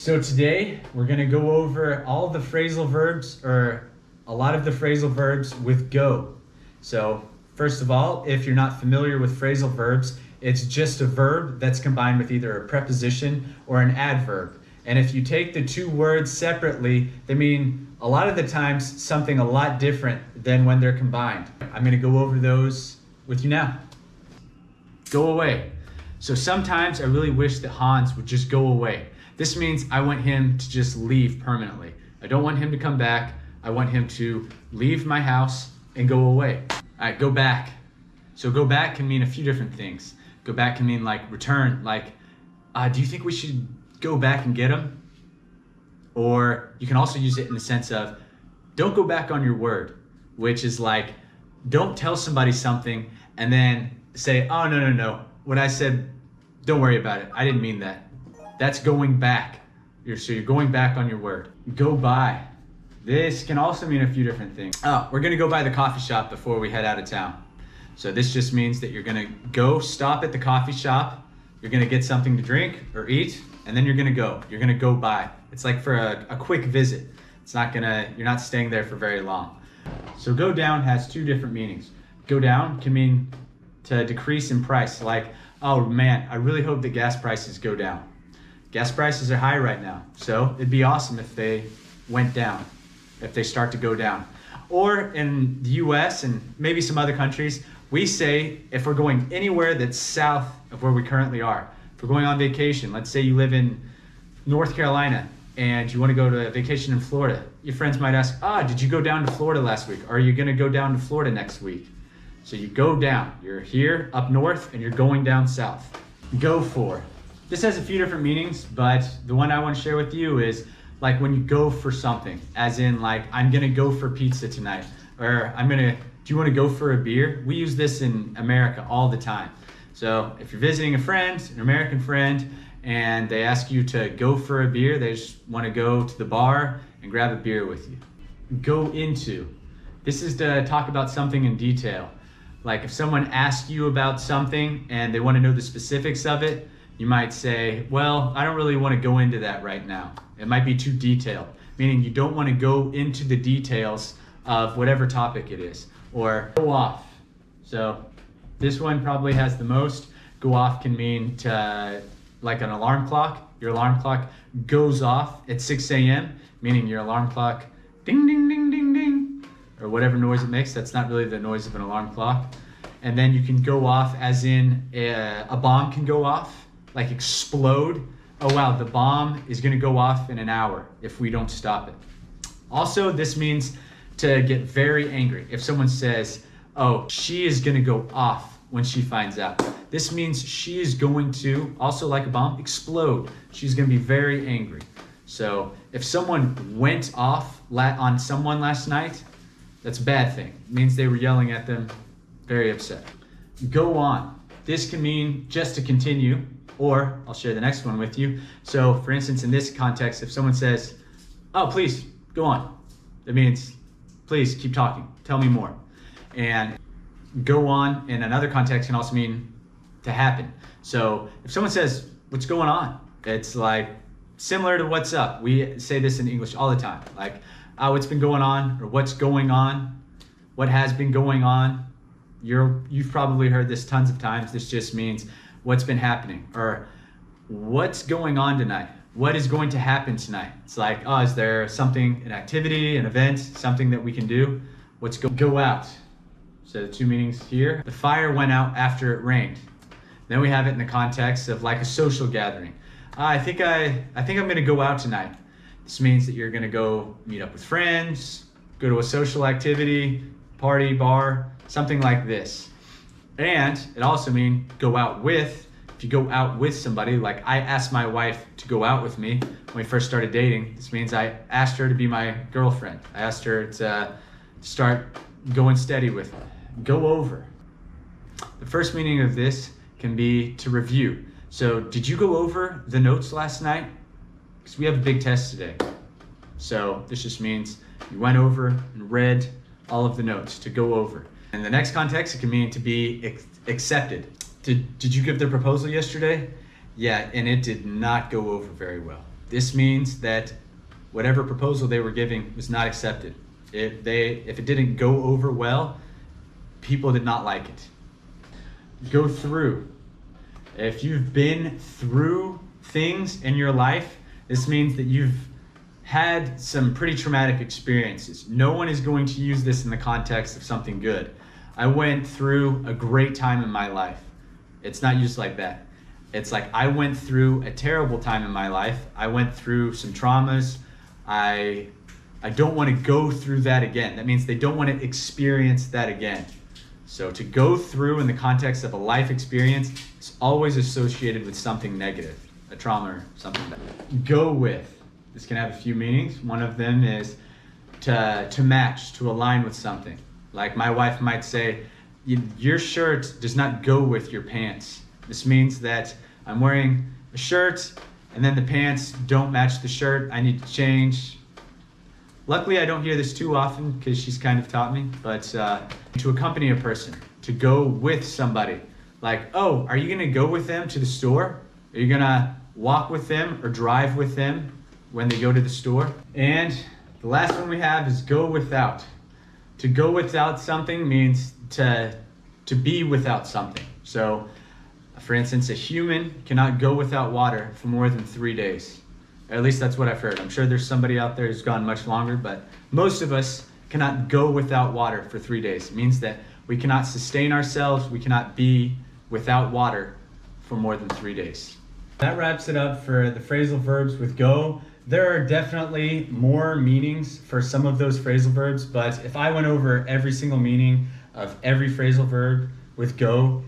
So today we're going to go over all the phrasal verbs, or a lot of the phrasal verbs with go. So first of all, if you're not familiar with phrasal verbs, it's just a verb that's combined with either a preposition or an adverb. And if you take the two words separately, they mean a lot of the times something a lot different than when they're combined. I'm going to go over those with you now. Go away. So sometimes I really wish that Hans would just go away. This means I want him to just leave permanently. I don't want him to come back. I want him to leave my house and go away. All right, go back. So go back can mean a few different things. Go back can mean like return, like, do you think we should go back and get him? Or you can also use it in the sense of, don't go back on your word, which is like, don't tell somebody something and then say, oh, no. What I said, don't worry about it. I didn't mean that. That's going back. So you're going back on your word. Go by. This can also mean a few different things. Oh, we're gonna go by the coffee shop before we head out of town. So this just means that you're gonna go stop at the coffee shop, you're gonna get something to drink or eat, and then you're gonna go. You're gonna go by. It's like for a quick visit. You're not staying there for very long. So go down has two different meanings. Go down can mean to decrease in price. Like, oh man, I really hope that gas prices go down. Gas prices are high right now, so it'd be awesome if they went down, if they start to go down. Or in the US and maybe some other countries, we say if we're going anywhere that's south of where we currently are. If we're going on vacation, let's say you live in North Carolina and you want to go to a vacation in Florida. Your friends might ask, did you go down to Florida last week? Are you gonna go down to Florida next week? So you go down, you're here up north and you're going down south. Go for. This has a few different meanings, but the one I want to share with you is like when you go for something, as in like, I'm gonna go for pizza tonight, or do you want to go for a beer? We use this in America all the time. So if you're visiting a friend, an American friend, and they ask you to go for a beer, they just want to go to the bar and grab a beer with you. Go into. This is to talk about something in detail. Like if someone asks you about something and they want to know the specifics of it, you might say, well, I don't really want to go into that right now. It might be too detailed, meaning you don't want to go into the details of whatever topic it is. Or go off. So this one probably has the most. Go off can mean to, like an alarm clock. Your alarm clock goes off at 6 a.m., meaning your alarm clock ding, ding, ding, ding, ding, or whatever noise it makes. That's not really the noise of an alarm clock. And then you can go off as in a bomb can go off. Like explode. Oh wow, the bomb is gonna go off in an hour if we don't stop it. Also, this means to get very angry. If someone says, oh, she is gonna go off when she finds out. This means she is going to, also like a bomb, explode. She's gonna be very angry. So if someone went off on someone last night, that's a bad thing. It means they were yelling at them, very upset. Go on. This can mean just to continue, or I'll share the next one with you. So for instance, in this context, if someone says, oh, please, go on. That means, please keep talking, tell me more. And go on in another context can also mean to happen. So if someone says, what's going on? It's like similar to what's up. We say this in English all the time. Like, what's been going on, or what's going on, what has been going on. You've probably heard this tons of times. This just means what's been happening, or what's going on tonight? What is going to happen tonight? It's like, oh, is there something, an activity, an event, something that we can do? What's go out? So the two meanings here. The fire went out after it rained. Then we have it in the context of like a social gathering. I think I'm gonna go out tonight. This means that you're gonna go meet up with friends, go to a social activity, party, bar, something like this. And it also means go out with. If you go out with somebody, like I asked my wife to go out with me when we first started dating, this means I asked her to be my girlfriend. I asked her to start going steady with me. Go over. The first meaning of this can be to review. So did you go over the notes last night? Because we have a big test today. So this just means you went over and read all of the notes, to go over. In the next context, it can mean to be accepted. Did you give the proposal yesterday? Yeah, and it did not go over very well. This means that whatever proposal they were giving was not accepted. If it didn't go over well, people did not like it. Go through. If you've been through things in your life, this means that you've had some pretty traumatic experiences. No one is going to use this in the context of something good. I went through a great time in my life. It's not used like that. It's like I went through a terrible time in my life. I went through some traumas. I don't want to go through that again. That means they don't want to experience that again. So to go through in the context of a life experience is always associated with something negative, a trauma or something like that. Go with. This can have a few meanings. One of them is to match, to align with something. Like my wife might say, your shirt does not go with your pants. This means that I'm wearing a shirt and then the pants don't match the shirt. I need to change. Luckily, I don't hear this too often because she's kind of taught me, but to accompany a person, to go with somebody. Like, oh, are you gonna go with them to the store? Are you gonna walk with them or drive with them when they go to the store? And the last one we have is go without. To go without something means to be without something. So, for instance, a human cannot go without water for more than 3 days. Or at least that's what I've heard. I'm sure there's somebody out there who's gone much longer, but most of us cannot go without water for 3 days. It means that we cannot sustain ourselves, we cannot be without water for more than 3 days. That wraps it up for the phrasal verbs with go. There are definitely more meanings for some of those phrasal verbs, but if I went over every single meaning of every phrasal verb with go,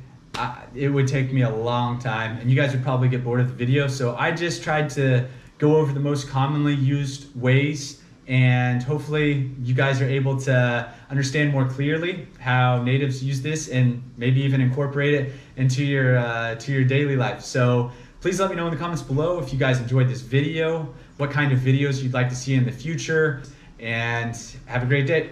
it would take me a long time and you guys would probably get bored of the video. So I just tried to go over the most commonly used ways, and hopefully you guys are able to understand more clearly how natives use this and maybe even incorporate it into your daily life. So please let me know in the comments below if you guys enjoyed this video, what kind of videos you'd like to see in the future, and have a great day.